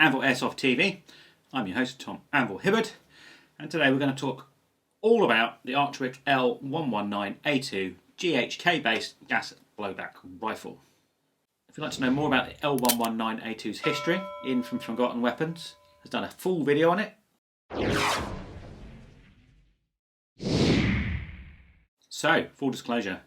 Anvil Airsoft TV. I'm your host, Tom Anvil Hibberd, and today we're going to talk all about the Archwick L119A2 GHK-based gas blowback rifle. If you'd like to know more about the L119A2's history, Ian from Forgotten Weapons has done a full video on it. So, full disclosure,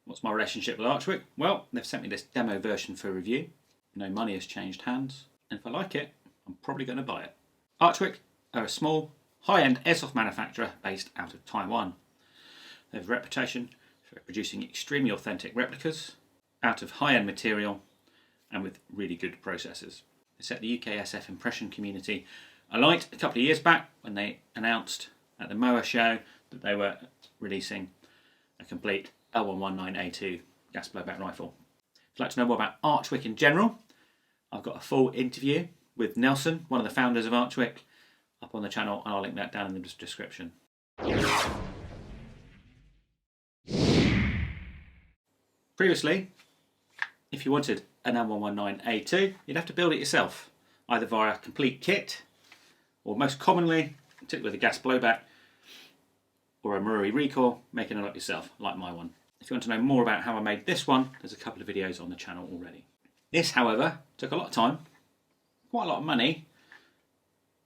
what's my relationship with Archwick? Well, they've sent me this demo version for review. No money has changed hands, and if I like it, I'm probably going to buy it. Archwick are a small, high-end airsoft manufacturer based out of Taiwan. They have a reputation for producing extremely authentic replicas out of high-end material and with really good processes. They set the UKSF impression community alight a couple of years back when they announced at the MOA show that they were releasing a complete L119A2 gas blowback rifle. If you'd like to know more about Archwick in general, I've got a full interview with Nelson, one of the founders of Archwick, up on the channel, and I'll link that down in the description. Previously, if you wanted an L119A2, you'd have to build it yourself, either via a complete kit, or most commonly, particularly with a gas blowback, or a Marui recoil, making it up yourself, like my one. If you want to know more about how I made this one, there's a couple of videos on the channel already. This, however, took a lot of time, quite a lot of money,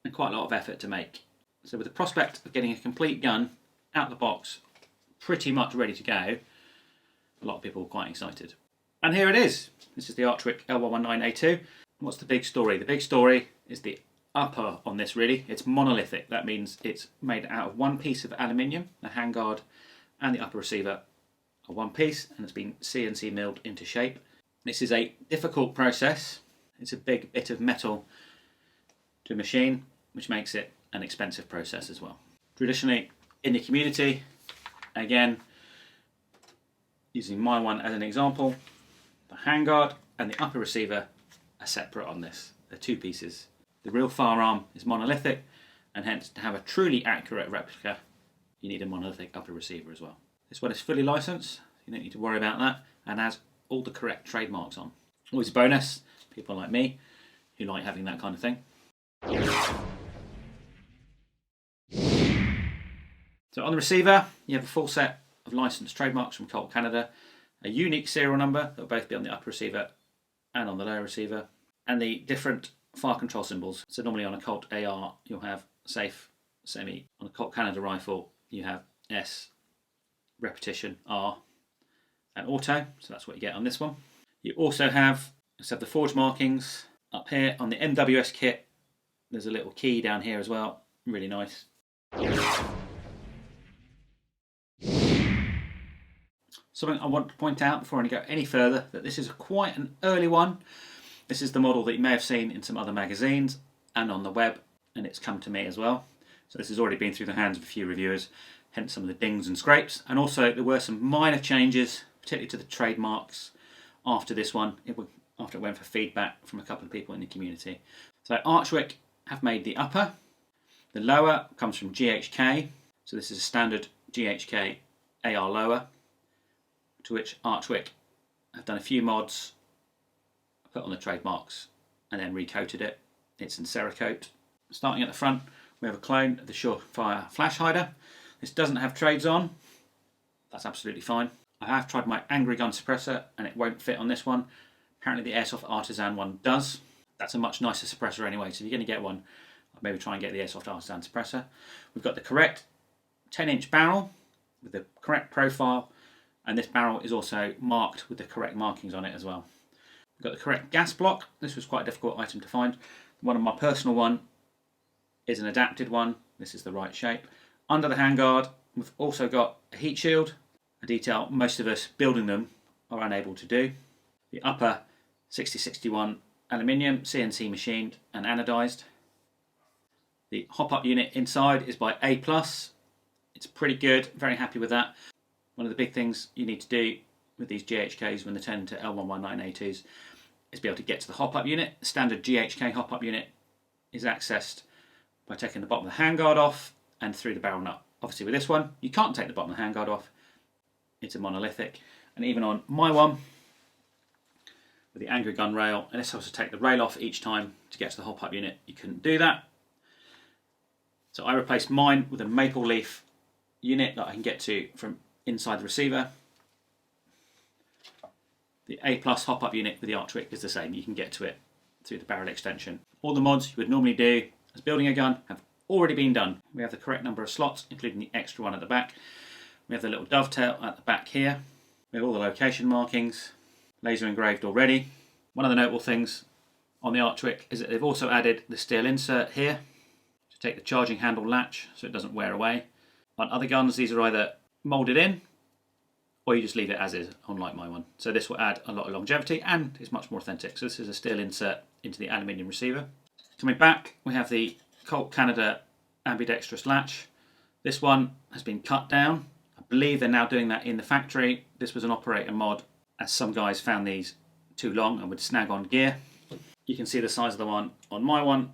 and quite a lot of effort to make. So with the prospect of getting a complete gun out of the box, pretty much ready to go, a lot of people were quite excited. And here it is. This is the Archwick L119A2. What's the big story? The big story is the upper on this, really. It's monolithic. That means it's made out of one piece of aluminium, the handguard and the upper receiver are one piece, and it's been CNC milled into shape. This is a difficult process. It's a big bit of metal to machine, which makes it an expensive process as well. Traditionally, in the community, again, using my one as an example, the handguard and the upper receiver are separate on this. They're two pieces. The real firearm is monolithic, and hence to have a truly accurate replica, you need a monolithic upper receiver as well. This one is fully licensed, you don't need to worry about that, and has all the correct trademarks on. Always a bonus, people like me who like having that kind of thing. So on the receiver, you have a full set of licensed trademarks from Colt Canada, a unique serial number that will both be on the upper receiver and on the lower receiver, and the different fire control symbols. So normally on a Colt AR, you'll have safe, semi. On a Colt Canada rifle, you have S, repetition, R, and auto. So that's what you get on this one. You also have the forge markings up here on the MWS kit. There's a little key down here as well. Really nice. Something I want to point out before I go any further, that this is quite an early one. This is the model that you may have seen in some other magazines and on the web, and it's come to me as well. So this has already been through the hands of a few reviewers, hence some of the dings and scrapes. And also there were some minor changes, particularly to the trademarks after this one, after it went for feedback from a couple of people in the community. So Archwick have made the upper. The lower comes from GHK. So this is a standard GHK AR lower, to which Archwick have done a few mods, put on the trademarks, and then recoated it. It's in Cerakote. Starting at the front, we have a clone of the Surefire flash hider. This doesn't have trades on. That's absolutely fine. I have tried my Angry Gun suppressor and it won't fit on this one. Apparently the Airsoft Artisan one does. That's a much nicer suppressor anyway, so if you're going to get one, I'll maybe try and get the Airsoft Artisan suppressor. We've got the correct 10-inch barrel with the correct profile, and this barrel is also marked with the correct markings on it as well. We've got the correct gas block. This was quite a difficult item to find. One of my personal one is an adapted one. This is the right shape. Under the handguard, we've also got a heat shield, a detail most of us building them are unable to do. The upper 6061 aluminium, CNC machined and anodized. The hop-up unit inside is by A+. It's pretty good, very happy with that. One of the big things you need to do with these GHKs when they turn into L119A2s is be able to get to the hop-up unit. The standard GHK hop-up unit is accessed by taking the bottom of the handguard off and through the barrel nut. Obviously with this one, you can't take the bottom of the handguard off. It's a monolithic. And even on my one, with the angry gun rail, and this helps to take the rail off each time to get to the hole pipe unit. You couldn't do that. So I replaced mine with a maple leaf unit that I can get to from inside the receiver. The A+ hole pipe unit with the Archwick is the same. You can get to it through the barrel extension. All the mods you would normally do as building a gun have already been done. We have the correct number of slots, including the extra one at the back. We have the little dovetail at the back here. We have all the location markings, laser engraved already. One of the notable things on the Archwick is that they've also added the steel insert here to take the charging handle latch so it doesn't wear away. On other guns, these are either moulded in or you just leave it as is, unlike my one. So this will add a lot of longevity and it's much more authentic. So this is a steel insert into the aluminium receiver. Coming back, we have the Colt Canada ambidextrous latch. This one has been cut down. I believe they're now doing that in the factory. This was an operator mod, as some guys found these too long and would snag on gear. You can see the size of the one on my one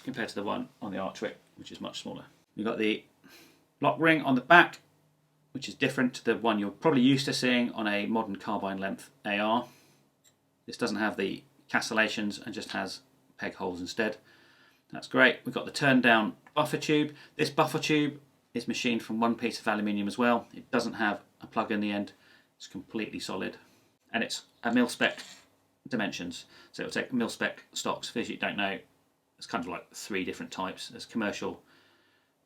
compared to the one on the Archwick, which is much smaller. We've got the lock ring on the back, which is different to the one you're probably used to seeing on a modern carbine length AR. This doesn't have the castellations and just has peg holes instead. That's great. We've got the turn down buffer tube. This buffer tube is machined from one piece of aluminium as well. It doesn't have a plug in the end. It's completely solid. And it's a mil-spec dimensions. So it'll take mil-spec stocks. For those you don't know, it's kind of like 3 different types. There's commercial,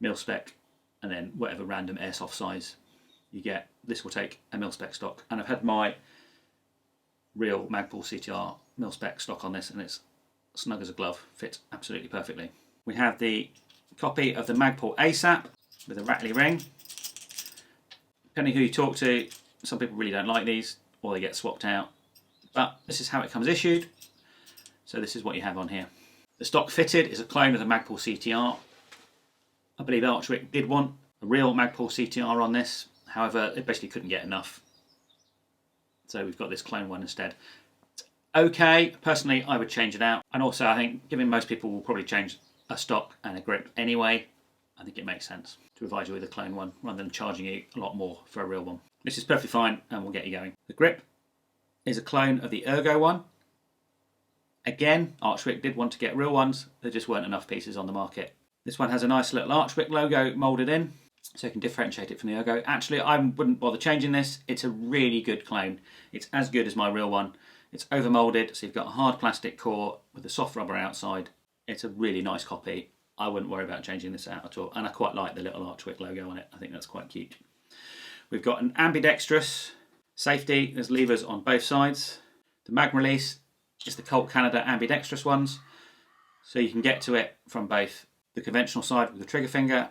mil-spec, and then whatever random airsoft size you get. This will take a mil-spec stock. And I've had my real Magpul CTR mil-spec stock on this, and it's snug as a glove, fits absolutely perfectly. We have the copy of the Magpul ASAP with a rattly ring. Depending who you talk to, some people really don't like these or they get swapped out, but this is how it comes issued. So this is what you have on here. The stock fitted is a clone of the Magpul CTR. I believe Archwick did want a real Magpul CTR on this, however it basically couldn't get enough, so we've got this clone one instead. Okay, personally I would change it out, and also I think given most people will probably change a stock and a grip anyway, I think it makes sense to provide you with a clone one rather than charging you a lot more for a real one. This is perfectly fine and we'll get you going. The grip is a clone of the Ergo one. Again, Archwick did want to get real ones, there just weren't enough pieces on the market. This one has a nice little Archwick logo moulded in, so you can differentiate it from the Ergo. Actually, I wouldn't bother changing this. It's a really good clone. It's as good as my real one. It's over moulded, so you've got a hard plastic core with a soft rubber outside. It's a really nice copy. I wouldn't worry about changing this out at all. And I quite like the little Archwick logo on it. I think that's quite cute. We've got an ambidextrous safety. There's levers on both sides. The mag release is the Colt Canada ambidextrous ones. So you can get to it from both the conventional side with the trigger finger,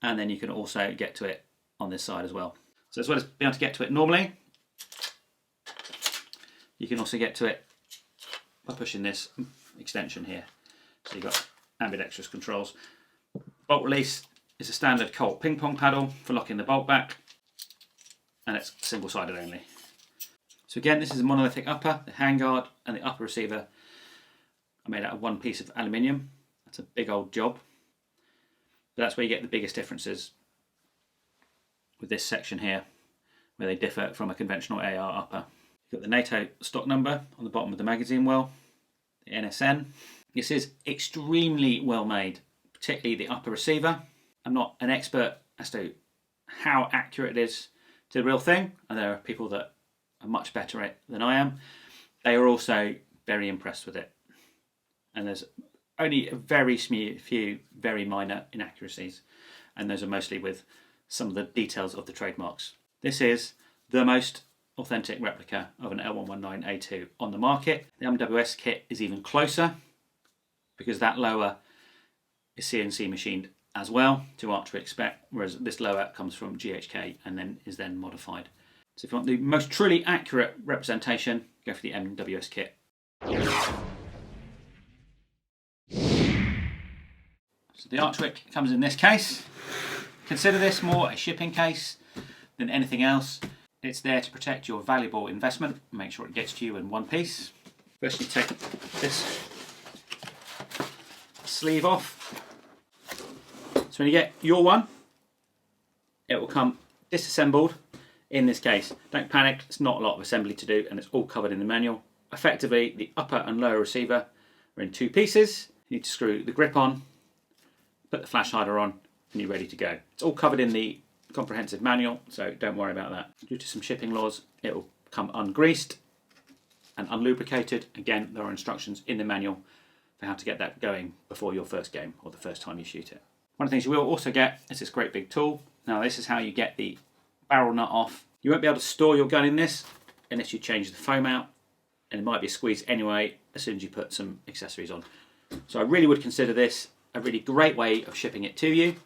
and then you can also get to it on this side as well. So as well as being able to get to it normally, you can also get to it by pushing this extension here. So you've got ambidextrous controls. Bolt release is a standard Colt ping pong paddle for locking the bolt back, and it's single-sided only. So again, this is a monolithic upper. The handguard and the upper receiver are made out of one piece of aluminium. That's a big old job. But that's where you get the biggest differences with this section here, where they differ from a conventional AR upper. You've got the NATO stock number on the bottom of the magazine well, the NSN. This is extremely well made, particularly the upper receiver. I'm not an expert as to how accurate it is to the real thing, and there are people that are much better at it than I am. They are also very impressed with it. And there's only a very few very minor inaccuracies, and those are mostly with some of the details of the trademarks. This is the most authentic replica of an L119A2 on the market. The MWS kit is even closer because that lower is CNC machined as well to Archwick spec, whereas this lower comes from GHK and then is then modified. So if you want the most truly accurate representation, go for the MWS kit. So the Archwick comes in this case. Consider this more a shipping case than anything else. It's there to protect your valuable investment and make sure it gets to you in one piece. First you take this sleeve off. So when you get your one, it will come disassembled in this case. Don't panic, it's not a lot of assembly to do and it's all covered in the manual. effectively the upper and lower receiver are in two pieces. You need to screw the grip on, put the flash hider on, and you're ready to go. It's all covered in the comprehensive manual, so don't worry about that. Due to some shipping laws, it will come ungreased and unlubricated. Again, there are instructions in the manual for how to get that going before your first game or the first time you shoot it. One of the things you will also get is this great big tool. Now this is how you get the barrel nut off. You won't be able to store your gun in this unless you change the foam out, and it might be a squeeze anyway as soon as you put some accessories on. So I really would consider this a really great way of shipping it to you and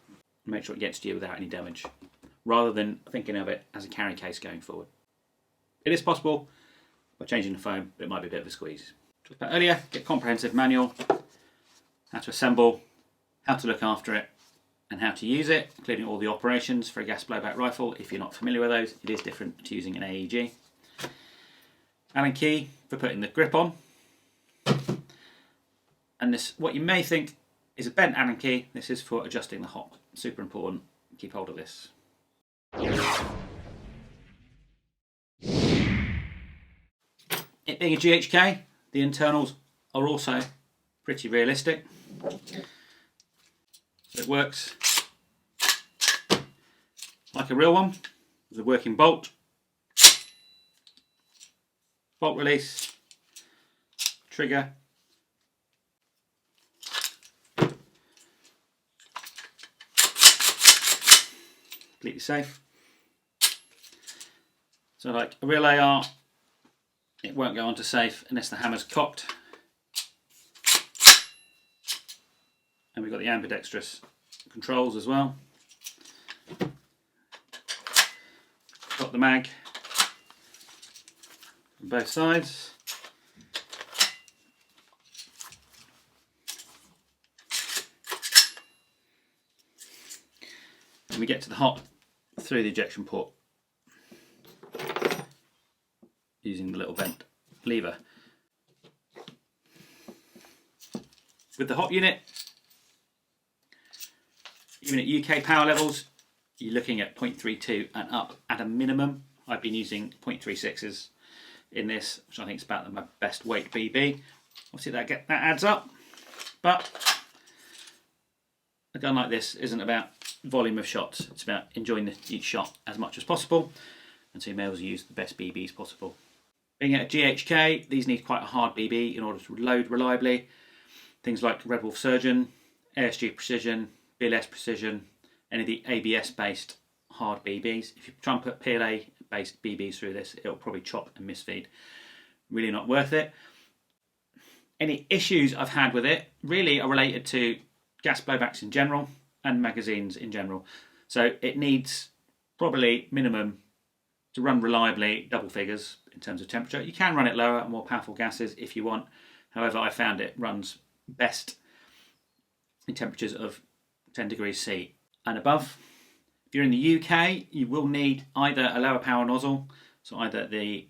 make sure it gets to you without any damage, rather than thinking of it as a carry case going forward. It is possible by changing the foam, but it might be a bit of a squeeze. Talked about earlier, get a comprehensive manual, how to assemble, how to look after it, and how to use it, including all the operations for a gas blowback rifle. If you're not familiar with those, it is different to using an AEG. Allen key for putting the grip on. And this, what you may think is a bent Allen key, this is for adjusting the hop. Super important, keep hold of this. It being a GHK, the internals are also pretty realistic. So it works like a real one, with a working bolt, bolt release, trigger, completely safe. So like a real AR, it won't go onto safe unless the hammer's cocked. And we've got the ambidextrous controls as well. Got the mag on both sides. And we get to the hop through the ejection port using the little bent lever. With the hop unit, even at UK power levels, you're looking at 0.32 and up at a minimum. I've been using 0.36s in this, which I think is about my best weight BB. Obviously that adds up, but a gun like this isn't about volume of shots. It's about enjoying each shot as much as possible, and so you may as well use the best BBs possible. Being at a GHK, these need quite a hard BB in order to load reliably. Things like Red Wolf Surgeon, ASG Precision, BLS Precision, any of the ABS based hard BBs. If you try and put PLA based BBs through this, it'll probably chop and misfeed. Really not worth it. Any issues I've had with it really are related to gas blowbacks in general and magazines in general. So it needs probably minimum to run reliably double figures in terms of temperature. You can run it lower and more powerful gases if you want. However, I found it runs best in temperatures of 10 degrees C and above. If you're in the UK, you will need either a lower power nozzle, so either the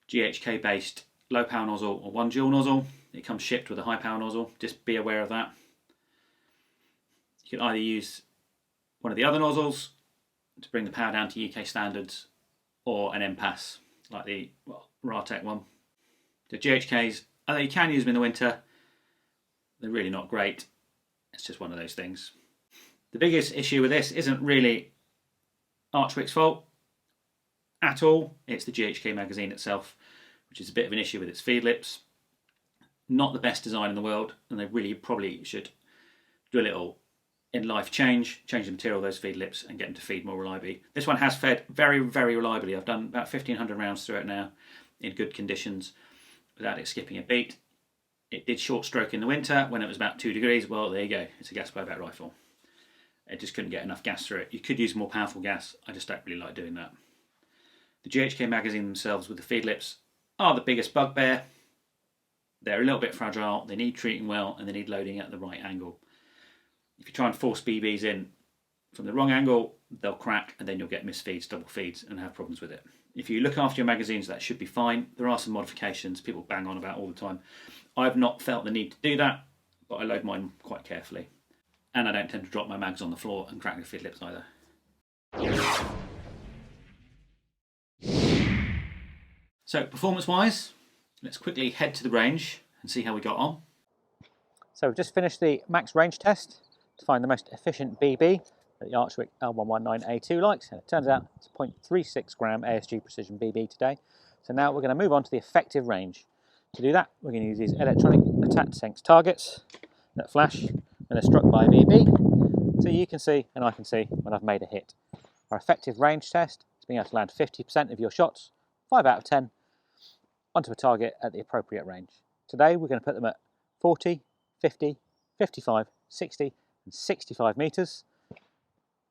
GHK based low power nozzle or one dual nozzle. It comes shipped with a high power nozzle, just be aware of that. You can either use one of the other nozzles to bring the power down to UK standards, or an MPAS like the Ratec one. The GHKs, although you can use them in the winter, they're really not great. It's just one of those things. The biggest issue with this isn't really Archwick's fault at all. It's the GHK magazine itself, which is a bit of an issue with its feed lips. Not the best design in the world, and they really probably should do a little in-life change the material of those feed lips and get them to feed more reliably. This one has fed very, very reliably. I've done about 1,500 rounds through it now in good conditions without it skipping a beat. It did short stroke in the winter when it was about 2 degrees. Well, there you go. It's a gas blowback rifle. It just couldn't get enough gas through it. You could use more powerful gas. I just don't really like doing that. The GHK magazine themselves with the feed lips are the biggest bugbear. They're a little bit fragile. They need treating well, and they need loading at the right angle. If you try and force BBs in from the wrong angle, they'll crack, and then you'll get misfeeds, double feeds, and have problems with it. If you look after your magazines, that should be fine. There are some modifications people bang on about all the time. I've not felt the need to do that, but I load mine quite carefully. And I don't tend to drop my mags on the floor and crack the feed lips either. So performance-wise, Let's quickly head to the range and see how we got on. So we've just finished the max range test to find the most efficient BB that the Archwick L119A2 likes, and it turns out it's a 0.36 gram ASG precision BB today. So now we're going to move on to the effective range. To do that, we're going to use these electronic attack sense targets that flash when they're struck by a BB, so you can see and I can see when I've made a hit. Our effective range test is being able to land 50% of your shots, 5 out of 10, onto a target at the appropriate range. Today we're going to put them at 40, 50, 55, 60 and 65 metres,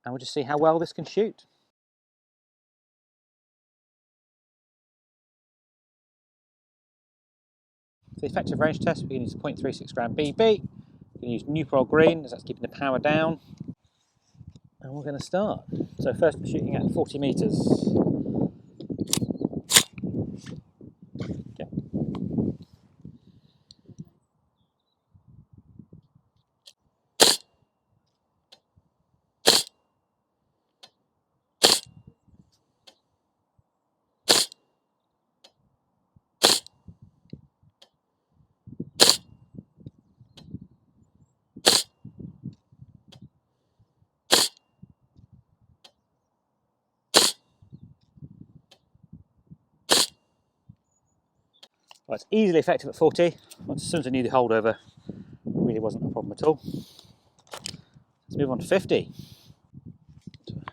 and we'll just see how well this can shoot. For the effective range test, we can use a 0.36 gram BB. We can use neutral green, as that's keeping the power down. And we're going to start. So first we're shooting at 40 metres. Okay. Well, it's easily effective at 40. Once as soon as I knew the holdover, it really wasn't a problem at all. Let's move on to 50.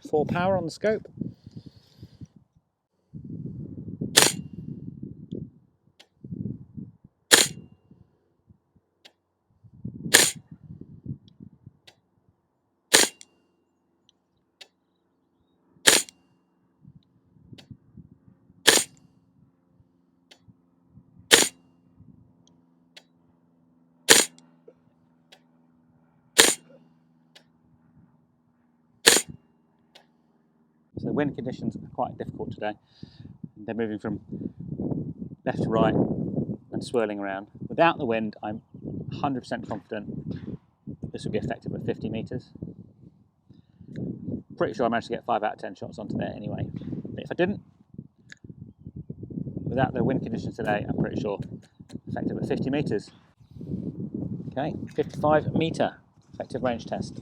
4 power on the scope. So the wind conditions are quite difficult today. They're moving from left to right and swirling around. Without the wind, I'm 100% confident this will be effective at 50 metres. Pretty sure I managed to get 5 out of 10 shots onto there anyway. But if I didn't, without the wind conditions today, I'm pretty sure effective at 50 metres. Okay, 55 metre effective range test.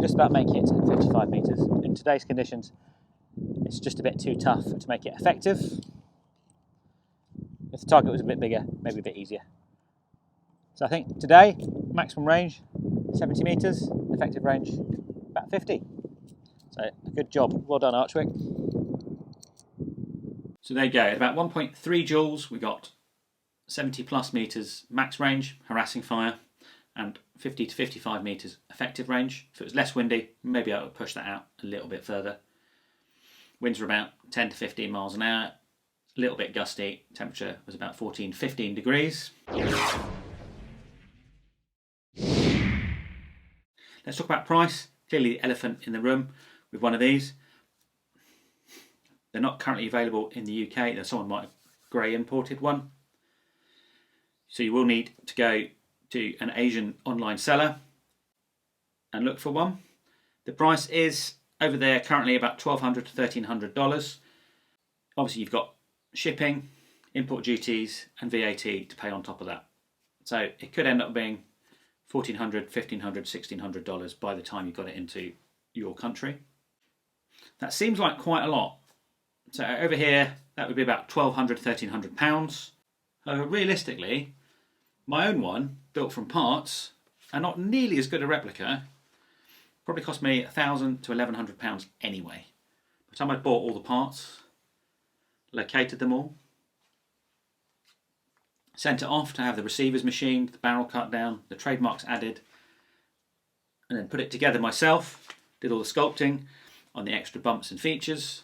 Just about make it at 55 metres. In today's conditions, it's just a bit too tough to make it effective. If the target was a bit bigger, maybe a bit easier. So I think today, maximum range 70 metres, effective range about 50. So a good job. Well done, Archwick. So there you go, at about 1.3 joules, we got 70 plus metres max range, harassing fire, and 50 to 55 metres effective range. If it was less windy, maybe I would push that out a little bit further. Winds were about 10 to 15 miles an hour, a little bit gusty. Temperature was about 14, 15 degrees. Let's talk about price. Clearly the elephant in the room with one of these. They're not currently available in the UK. There's someone might have grey imported one. So you will need to go to an Asian online seller and look for one. The price is over there currently about $1,200 to $1,300. Obviously you've got shipping, import duties and VAT to pay on top of that. So it could end up being $1,400, $1,500, $1,600 by the time you got it into your country. That seems like quite a lot. So over here that would be about £1,200, £1,300. Realistically, my own one, built from parts, and not nearly as good a replica, probably cost me £1,000 to £1,100 anyway. By the time I bought all the parts, located them all, sent it off to have the receivers machined, the barrel cut down, the trademarks added, and then put it together myself, did all the sculpting on the extra bumps and features.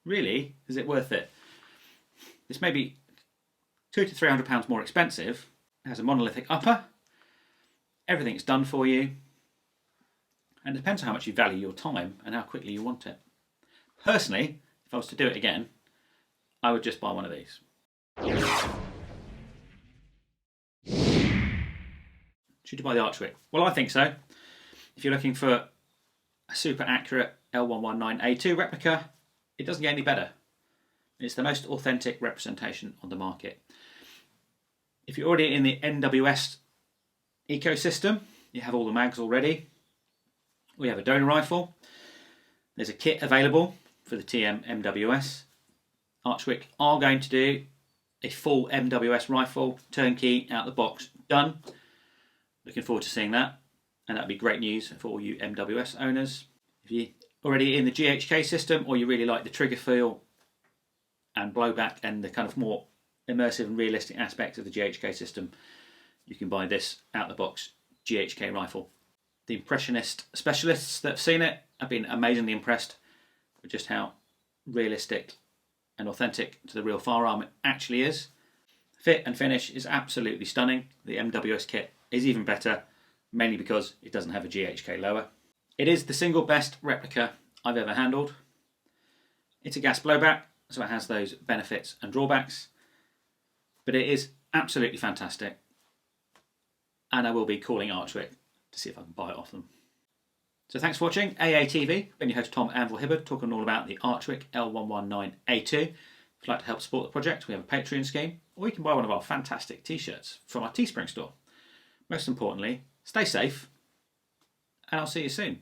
Really, is it worth it? This may be £200 to £300 more expensive. It has a monolithic upper. Everything's done for you. And it depends on how much you value your time and how quickly you want it. Personally, if I was to do it again, I would just buy one of these. Should you buy the Archwick? Well, I think so. If you're looking for a super accurate L119A2 replica, it doesn't get any better. It's the most authentic representation on the market. If you're already in the NWS ecosystem, you have all the mags already. We have a donor rifle. There's a kit available for the TM MWS. Archwick are going to do a full MWS rifle, turnkey, out the box, done. Looking forward to seeing that, and that'd be great news for all you MWS owners. If you're already in the GHK system, or you really like the trigger feel and blowback and the kind of more immersive and realistic aspects of the GHK system, you can buy this out the box GHK rifle. The impressionist specialists that have seen it have been amazingly impressed with just how realistic and authentic to the real firearm it actually is. Fit and finish is absolutely stunning. The MWS kit is even better, mainly because it doesn't have a GHK lower. It is the single best replica I've ever handled. It's a gas blowback, so it has those benefits and drawbacks, but it is absolutely fantastic, and I will be calling Archwick to see if I can buy it off them. So thanks for watching AATV. Been your host Tom Anvil Hibberd, talking all about the Archwick L119A2. If you'd like to help support the project, we have a Patreon scheme, or you can buy one of our fantastic t-shirts from our Teespring store. Most importantly, stay safe, and I'll see you soon.